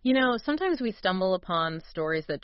You know, sometimes we stumble upon stories that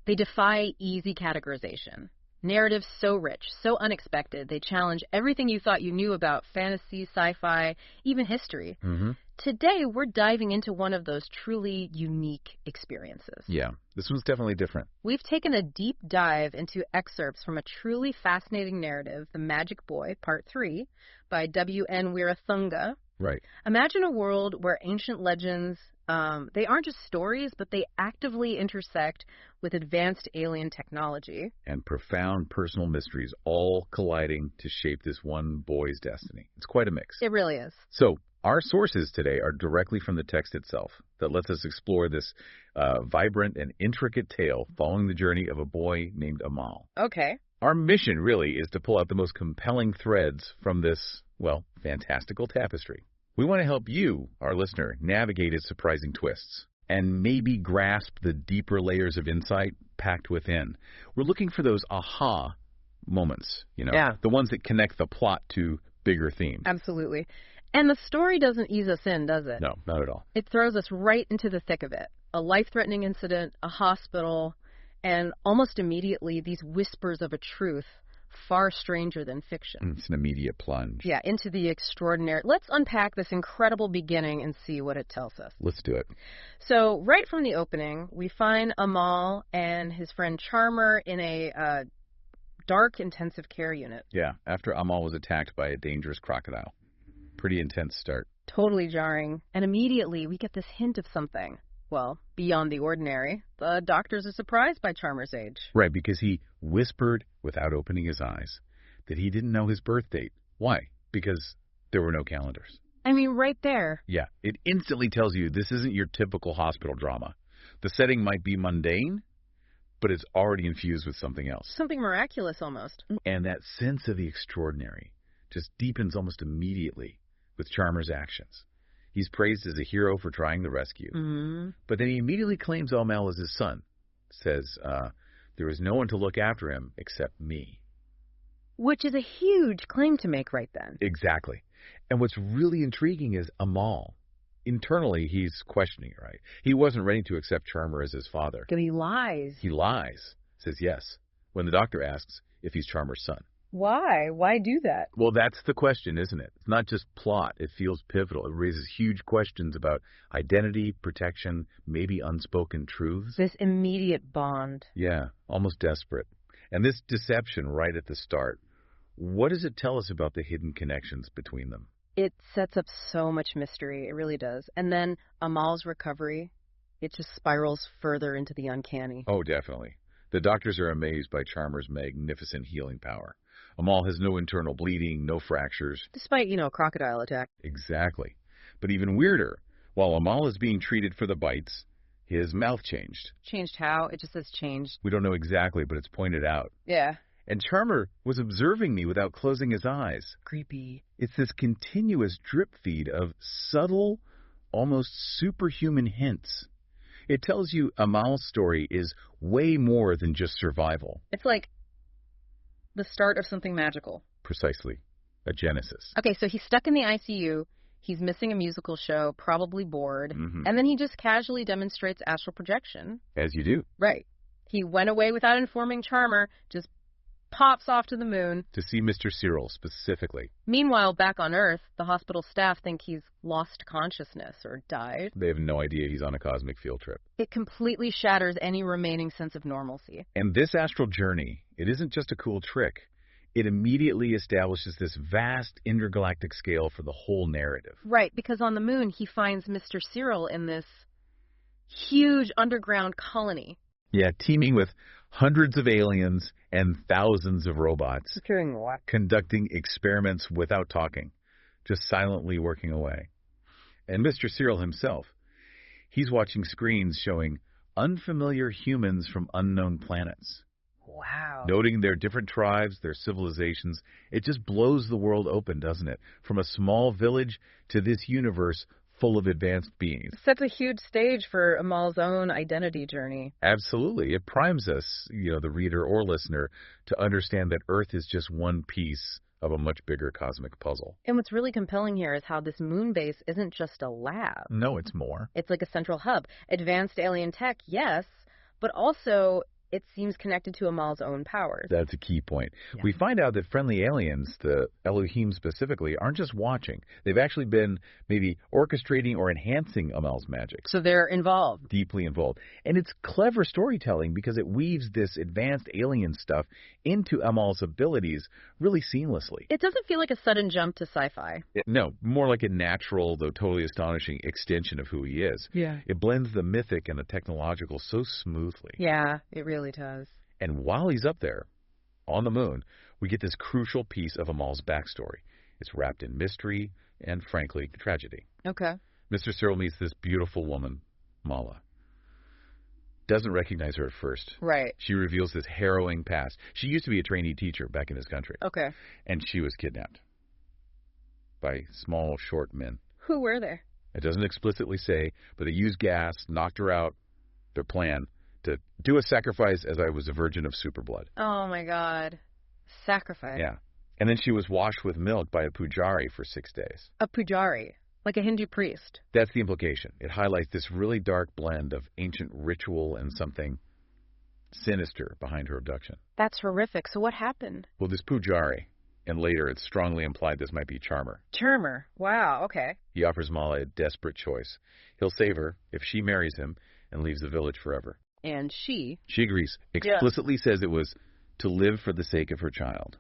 they defy easy categorization. Narratives so rich, so unexpected, they challenge everything you thought you knew about fantasy, sci-fi, even history. Mm-hmm. Today, we're diving into one of those truly unique experiences. Yeah, this one's definitely different. We've taken a deep dive into excerpts from a truly fascinating narrative, The Magic Boy, Part 3, by W.N. Weerathunga. Right. Imagine a world where ancient legends, they aren't just stories, but they actively intersect with advanced alien technology. And profound personal mysteries all colliding to shape this one boy's destiny. It's quite a mix. It really is. So, our sources today are directly from the text itself that lets us explore this vibrant and intricate tale following the journey of a boy named Amal. Okay. Our mission really is to pull out the most compelling threads from this, well, fantastical tapestry. We want to help you, our listener, navigate its surprising twists and maybe grasp the deeper layers of insight packed within. We're looking for those aha moments, the ones that connect the plot to bigger themes. Absolutely. And the story doesn't ease us in, does it? No, not at all. It throws us right into the thick of it. A life-threatening incident, a hospital, and almost immediately these whispers of a truth far stranger than fiction. It's an immediate plunge. Yeah, into the extraordinary. Let's unpack this incredible beginning and see what it tells us. Let's do it. So right from the opening, we find Amal and his friend Charmer in a dark intensive care unit. Yeah, after Amal was attacked by a dangerous crocodile. Pretty intense start. Totally jarring. And immediately we get this hint of something. Well, beyond the ordinary. The doctors are surprised by Charmer's age. Right, because he whispered, without opening his eyes, that he didn't know his birth date. Why? Because there were no calendars. I mean, right there. Yeah, it instantly tells you this isn't your typical hospital drama. The setting might be mundane, but it's already infused with something else. Something miraculous almost. And that sense of the extraordinary just deepens almost immediately with Charmer's actions. He's praised as a hero for trying the rescue. Mm-hmm. But then he immediately claims Amal as his son. Says, there is no one to look after him except me. Which is a huge claim to make right then. Exactly. And what's really intriguing is Amal. Internally, he's questioning it, right? He wasn't ready to accept Charmer as his father. But he lies. He lies. Says yes. When the doctor asks if he's Charmer's son. Why? Why do that? Well, that's the question, isn't it? It's not just plot. It feels pivotal. It raises huge questions about identity, protection, maybe unspoken truths. This immediate bond. Yeah, almost desperate. And this deception right at the start, what does it tell us about the hidden connections between them? It sets up so much mystery. It really does. And then Amal's recovery, it just spirals further into the uncanny. Oh, definitely. The doctors are amazed by Charmer's magnificent healing power. Amal has no internal bleeding, no fractures. Despite, a crocodile attack. Exactly. But even weirder, while Amal is being treated for the bites, his mouth changed. Changed how? It just says changed. We don't know exactly, but it's pointed out. Yeah. And Charmer was observing me without closing his eyes. Creepy. It's this continuous drip feed of subtle, almost superhuman hints. It tells you Amal's story is way more than just survival. It's like the start of something magical. Precisely. A genesis. Okay, so he's stuck in the ICU. He's missing a musical show, probably bored. Mm-hmm. And then he just casually demonstrates astral projection. As you do. Right. He went away without informing Charmer, just pops off to the moon. To see Mr. Cyril specifically. Meanwhile, back on Earth, the hospital staff think he's lost consciousness or died. They have no idea he's on a cosmic field trip. It completely shatters any remaining sense of normalcy. And this astral journey, it isn't just a cool trick. It immediately establishes this vast intergalactic scale for the whole narrative. Right, because on the moon, he finds Mr. Cyril in this huge underground colony. Yeah, teeming with hundreds of aliens and thousands of robots. Doing what? Conducting experiments without talking, just silently working away. And Mr. Cyril himself, he's watching screens showing unfamiliar humans from unknown planets. Wow. Noting their different tribes, their civilizations. It just blows the world open, doesn't it? From a small village to this universe full of advanced beings. Sets a huge stage for Amal's own identity journey. Absolutely. It primes us, the reader or listener, to understand that Earth is just one piece of a much bigger cosmic puzzle. And what's really compelling here is how this moon base isn't just a lab. No, it's more. It's like a central hub. Advanced alien tech, yes, but also it seems connected to Amal's own powers. That's a key point. Yeah. We find out that friendly aliens, the Elohim specifically, aren't just watching. They've actually been maybe orchestrating or enhancing Amal's magic. So they're involved. Deeply involved. And it's clever storytelling because it weaves this advanced alien stuff into Amal's abilities really seamlessly. It doesn't feel like a sudden jump to sci-fi. No, more like a natural, though totally astonishing, extension of who he is. Yeah. It blends the mythic and the technological so smoothly. Yeah, it really does. And while he's up there, on the moon, we get this crucial piece of Amal's backstory. It's wrapped in mystery and, frankly, tragedy. Okay. Mr. Cyril meets this beautiful woman, Mala. Doesn't recognize her at first. Right. She reveals this harrowing past. She used to be a trainee teacher back in this country. Okay. And she was kidnapped by small, short men. Who were they? It doesn't explicitly say, but they used gas, knocked her out. Their plan to do a sacrifice as I was a virgin of super blood. Oh, my God. Sacrifice. Yeah. And then she was washed with milk by a pujari for 6 days. A pujari, like a Hindu priest. That's the implication. It highlights this really dark blend of ancient ritual and something sinister behind her abduction. That's horrific. So what happened? Well, this pujari, and later it's strongly implied this might be Charmer. Charmer. Wow, okay. He offers Mala a desperate choice. He'll save her if she marries him and leaves the village forever. And she? She agrees. Explicitly says it was to live for the sake of her child.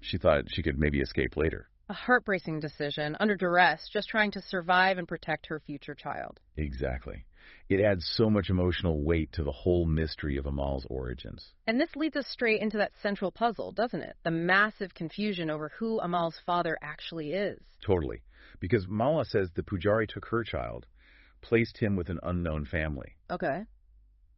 She thought she could maybe escape later. A heartbreaking decision, under duress, just trying to survive and protect her future child. Exactly. It adds so much emotional weight to the whole mystery of Amal's origins. And this leads us straight into that central puzzle, doesn't it? The massive confusion over who Amal's father actually is. Totally. Because Mala says the pujari took her child, placed him with an unknown family. Okay.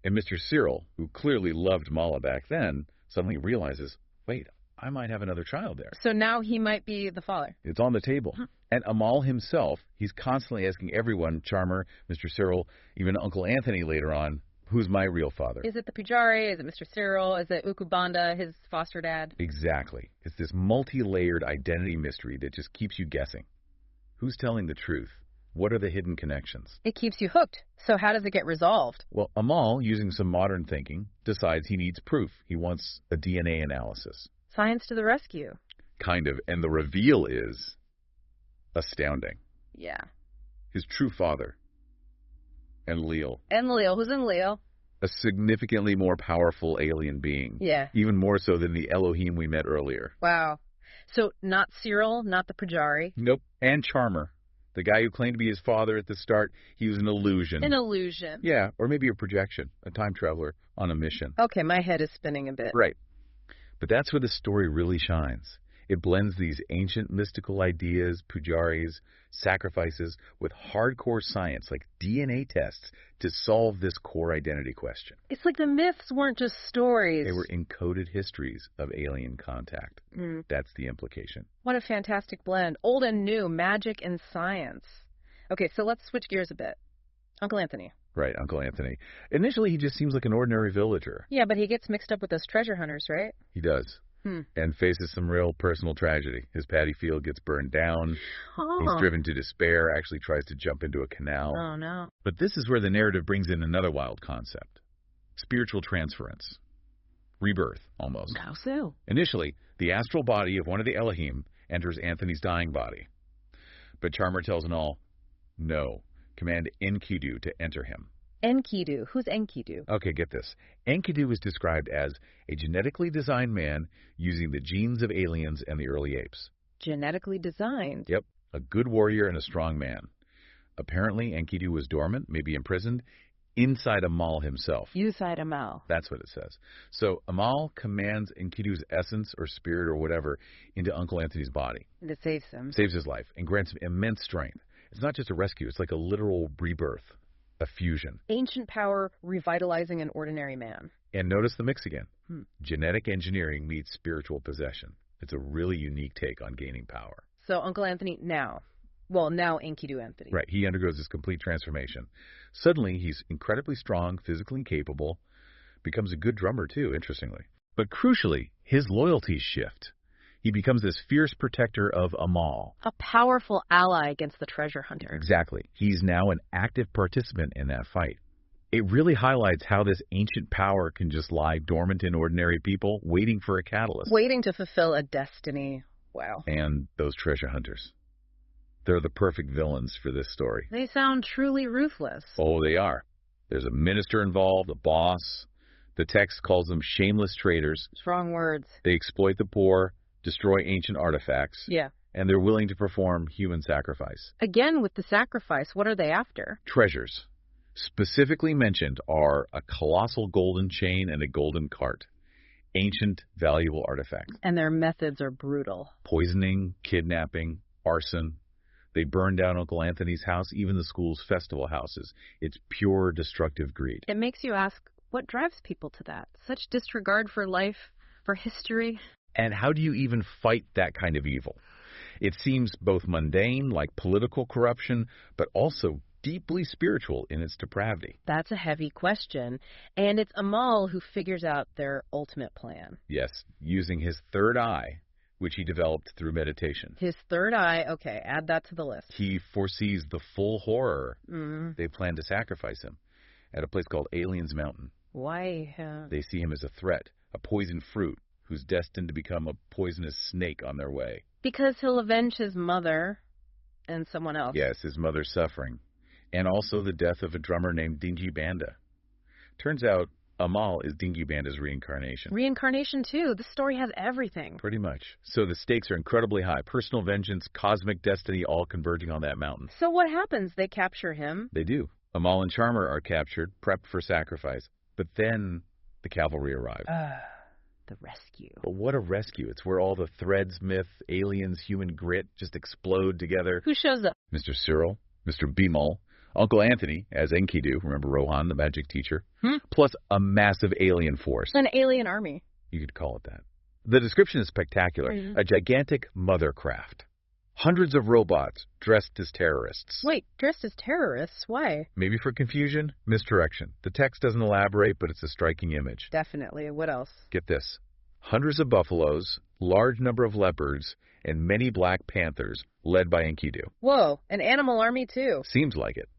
And Mr. Cyril, who clearly loved Mala back then, suddenly realizes, wait, I might have another child there. So now he might be the father. It's on the table. And Amal himself, he's constantly asking everyone, Charmer, Mr. Cyril, even Uncle Anthony later on, who's my real father? Is it the pujari? Is it Mr. Cyril? Is it Ukubanda, his foster dad? Exactly. It's this multi-layered identity mystery that just keeps you guessing. Who's telling the truth? What are the hidden connections? It keeps you hooked. So how does it get resolved? Well, Amal, using some modern thinking, decides he needs proof. He wants a DNA analysis. Science to the rescue. Kind of. And the reveal is astounding. Yeah. His true father, Enlil. Enlil. Who's Enlil? A significantly more powerful alien being. Yeah. Even more so than the Elohim we met earlier. Wow. So not Cyril, not the pujari. Nope. And Charmer. The guy who claimed to be his father at the start, he was an illusion. An illusion. Yeah, or maybe a projection, a time traveler on a mission. Okay, my head is spinning a bit. Right. But that's where the story really shines. It blends these ancient mystical ideas, pujaris, sacrifices, with hardcore science like DNA tests to solve this core identity question. It's like the myths weren't just stories. They were encoded histories of alien contact. That's the implication. What a fantastic blend. Old and new, magic and science. Okay, so let's switch gears a bit. Uncle Anthony. Right, Uncle Anthony. Initially, he just seems like an ordinary villager. Yeah, but he gets mixed up with those treasure hunters, right? He does. And faces some real personal tragedy. His paddy field gets burned down. Oh. He's driven to despair, actually tries to jump into a canal. Oh, no. But this is where the narrative brings in another wild concept. Spiritual transference. Rebirth, almost. How so? Initially, the astral body of one of the Elohim enters Anthony's dying body. But Charmer tells Anal, no, command Enkidu to enter him. Enkidu. Who's Enkidu? Okay, get this. Enkidu is described as a genetically designed man using the genes of aliens and the early apes. Genetically designed? Yep, a good warrior and a strong man. Apparently, Enkidu was dormant, maybe imprisoned, inside Amal himself. Inside Amal. That's what it says. So Amal commands Enkidu's essence or spirit or whatever into Uncle Anthony's body. And it saves him. Saves his life and grants him immense strength. It's not just a rescue, it's like a literal rebirth. A fusion. Ancient power revitalizing an ordinary man. And notice the mix again. Genetic engineering meets spiritual possession. It's a really unique take on gaining power. So Uncle Anthony now Enkidu Anthony. Right, he undergoes this complete transformation. Suddenly, he's incredibly strong, physically capable, becomes a good drummer too, interestingly. But crucially, his loyalties shift. He becomes this fierce protector of Amal. A powerful ally against the treasure hunter. Exactly. He's now an active participant in that fight. It really highlights how this ancient power can just lie dormant in ordinary people, waiting for a catalyst. Waiting to fulfill a destiny. Wow. And those treasure hunters. They're the perfect villains for this story. They sound truly ruthless. Oh, they are. There's a minister involved, a boss. The text calls them shameless traitors. Strong words. They exploit the poor, destroy ancient artifacts. Yeah. And they're willing to perform human sacrifice. Again, with the sacrifice, what are they after? Treasures. Specifically mentioned are a colossal golden chain and a golden cart. Ancient, valuable artifacts. And their methods are brutal. Poisoning, kidnapping, arson. They burn down Uncle Anthony's house, even the school's festival houses. It's pure destructive greed. It makes you ask, what drives people to that? Such disregard for life, for history? And how do you even fight that kind of evil? It seems both mundane, like political corruption, but also deeply spiritual in its depravity. That's a heavy question, and it's Amal who figures out their ultimate plan. Yes, using his third eye, which he developed through meditation. His third eye, okay, add that to the list. He foresees the full horror. They plan to sacrifice him at a place called Alien's Mountain. Why? They see him as a threat, a poison fruit who's destined to become a poisonous snake on their way. Because he'll avenge his mother and someone else. Yes, his mother's suffering. And also the death of a drummer named Dingy Banda. Turns out Amal is Dingy Banda's reincarnation. Reincarnation, too. This story has everything. Pretty much. So the stakes are incredibly high. Personal vengeance, cosmic destiny, all converging on that mountain. So what happens? They capture him? They do. Amal and Charmer are captured, prepped for sacrifice. But then the cavalry arrive. The rescue. But what a rescue. It's where all the threads, myth, aliens, human grit just explode together. Who shows up? Mr. Cyril, Mr. Bimal, Uncle Anthony as Enkidu, remember Rohan, the magic teacher, plus a massive alien force. An alien army. You could call it that. The description is spectacular. A gigantic mothercraft. Hundreds of robots dressed as terrorists. Wait, dressed as terrorists? Why? Maybe for confusion, misdirection. The text doesn't elaborate, but it's a striking image. Definitely. What else? Get this. Hundreds of buffaloes, large number of leopards, and many black panthers, led by Enkidu. Whoa, an animal army too. Seems like it.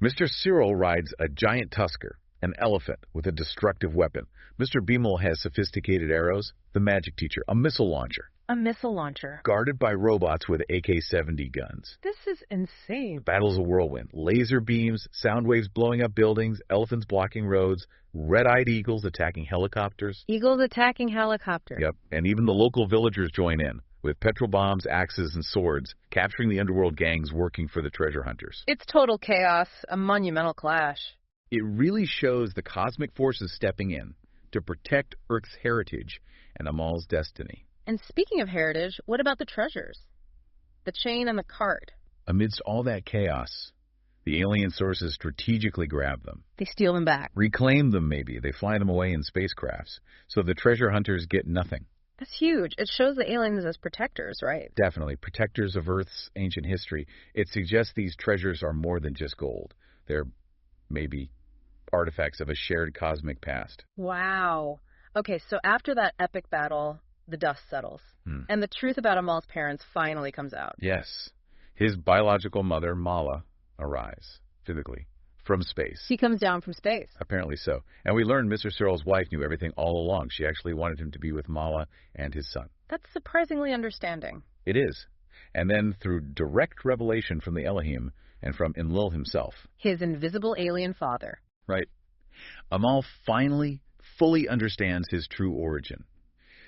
Mr. Cyril rides a giant tusker, an elephant with a destructive weapon. Mr. Bimal has sophisticated arrows, the magic teacher, a missile launcher. A missile launcher. Guarded by robots with AK-70 guns. This is insane. The battle's a whirlwind. Laser beams, sound waves blowing up buildings, elephants blocking roads, red-eyed eagles attacking helicopters. Eagles attacking helicopters. Yep, and even the local villagers join in, with petrol bombs, axes, and swords, capturing the underworld gangs working for the treasure hunters. It's total chaos, a monumental clash. It really shows the cosmic forces stepping in to protect Earth's heritage and Amal's destiny. And speaking of heritage, what about the treasures? The chain and the cart. Amidst all that chaos, the alien sources strategically grab them. They steal them back. Reclaim them, maybe. They fly them away in spacecrafts. So the treasure hunters get nothing. That's huge. It shows the aliens as protectors, right? Definitely. Protectors of Earth's ancient history. It suggests these treasures are more than just gold. They're maybe artifacts of a shared cosmic past. Wow. Okay, so after that epic battle, the dust settles. And the truth about Amal's parents finally comes out. Yes. His biological mother, Mala, arrives, physically, from space. She comes down from space. Apparently so. And we learned Mr. Cyril's wife knew everything all along. She actually wanted him to be with Mala and his son. That's surprisingly understanding. It is. And then through direct revelation from the Elohim and from Enlil himself. His invisible alien father. Right. Amal finally, fully understands his true origin.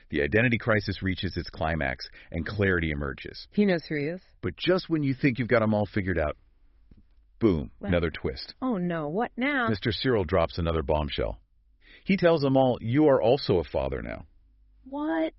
The identity crisis reaches its climax, and clarity emerges. He knows who he is. But just when you think you've got them all figured out, boom, another twist. Oh no, what now? Mr. Cyril drops another bombshell. He tells Amal, you are also a father now. What?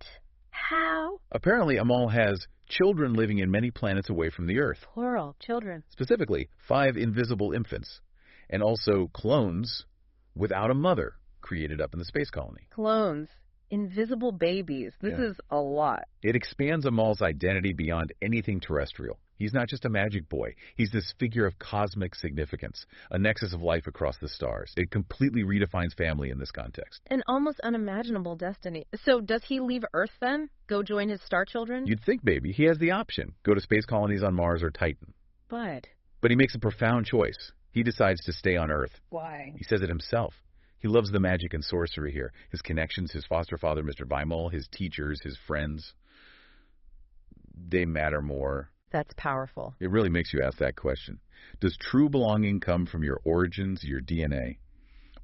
How? Apparently, Amal has children living in many planets away from the Earth. Plural, children. Specifically, 5 invisible infants, and also clones without a mother created up in the space colony. Clones. Invisible babies. This is a lot. It expands Amal's identity beyond anything terrestrial. He's not just a magic boy. He's this figure of cosmic significance, a nexus of life across the stars. It completely redefines family in this context. An almost unimaginable destiny. So does he leave Earth then? Go join his star children? You'd think maybe he has the option. Go to space colonies on Mars or Titan. But But he makes a profound choice. He decides to stay on Earth. why? He says it himself. He loves the magic and sorcery here. His connections, his foster father, Mr. Weimel, his teachers, his friends. They matter more. That's powerful. It really makes you ask that question. Does true belonging come from your origins, your DNA,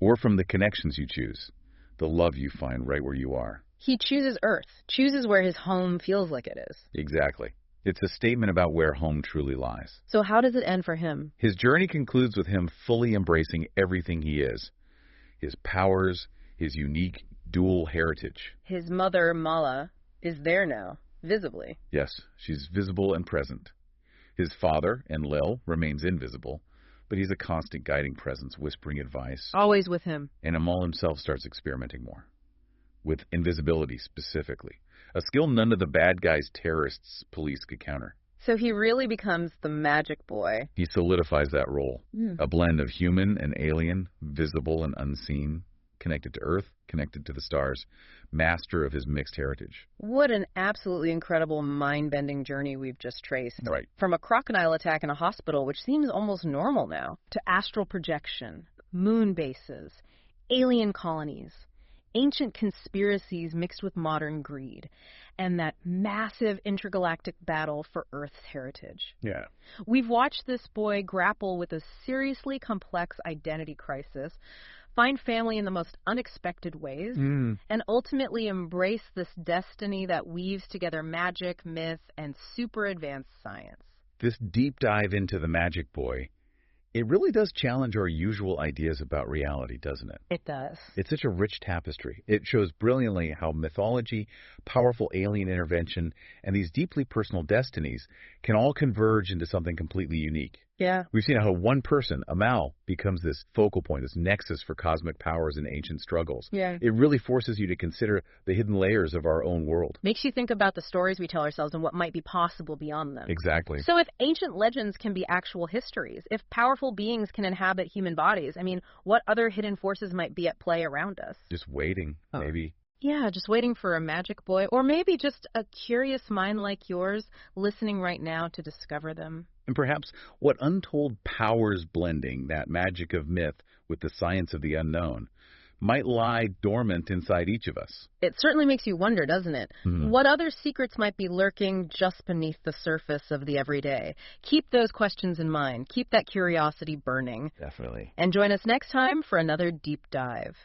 or from the connections you choose, the love you find right where you are? He chooses Earth, chooses where his home feels like it is. Exactly. It's a statement about where home truly lies. So how does it end for him? His journey concludes with him fully embracing everything he is, his powers, his unique dual heritage. His mother, Mala, is there now, visibly. Yes, she's visible and present. His father, Enlil, remains invisible, but he's a constant guiding presence, whispering advice. Always with him. And Amal himself starts experimenting more, with invisibility specifically, a skill none of the bad guys, terrorists, police could counter. So he really becomes the magic boy. He solidifies that role, a blend of human and alien, visible and unseen, connected to Earth, connected to the stars, master of his mixed heritage. What an absolutely incredible mind-bending journey we've just traced. Right. From a crocodile attack in a hospital, which seems almost normal now, to astral projection, moon bases, alien colonies, ancient conspiracies mixed with modern greed, and that massive intergalactic battle for Earth's heritage. Yeah. We've watched this boy grapple with a seriously complex identity crisis, find family in the most unexpected ways, and ultimately embrace this destiny that weaves together magic, myth, and super advanced science. This deep dive into the magic boy, it really does challenge our usual ideas about reality, doesn't it? It does. It's such a rich tapestry. It shows brilliantly how mythology, powerful alien intervention, and these deeply personal destinies can all converge into something completely unique. Yeah. We've seen how one person, Amal, becomes this focal point, this nexus for cosmic powers and ancient struggles. Yeah. It really forces you to consider the hidden layers of our own world. Makes you think about the stories we tell ourselves and what might be possible beyond them. Exactly. So if ancient legends can be actual histories, if powerful beings can inhabit human bodies, I mean, what other hidden forces might be at play around us? Just waiting, maybe. Yeah, just waiting for a magic boy, or maybe just a curious mind like yours listening right now to discover them. And perhaps what untold powers blending that magic of myth with the science of the unknown might lie dormant inside each of us. It certainly makes you wonder, doesn't it? What other secrets might be lurking just beneath the surface of the everyday? Keep those questions in mind. Keep that curiosity burning. Definitely. And join us next time for another deep dive.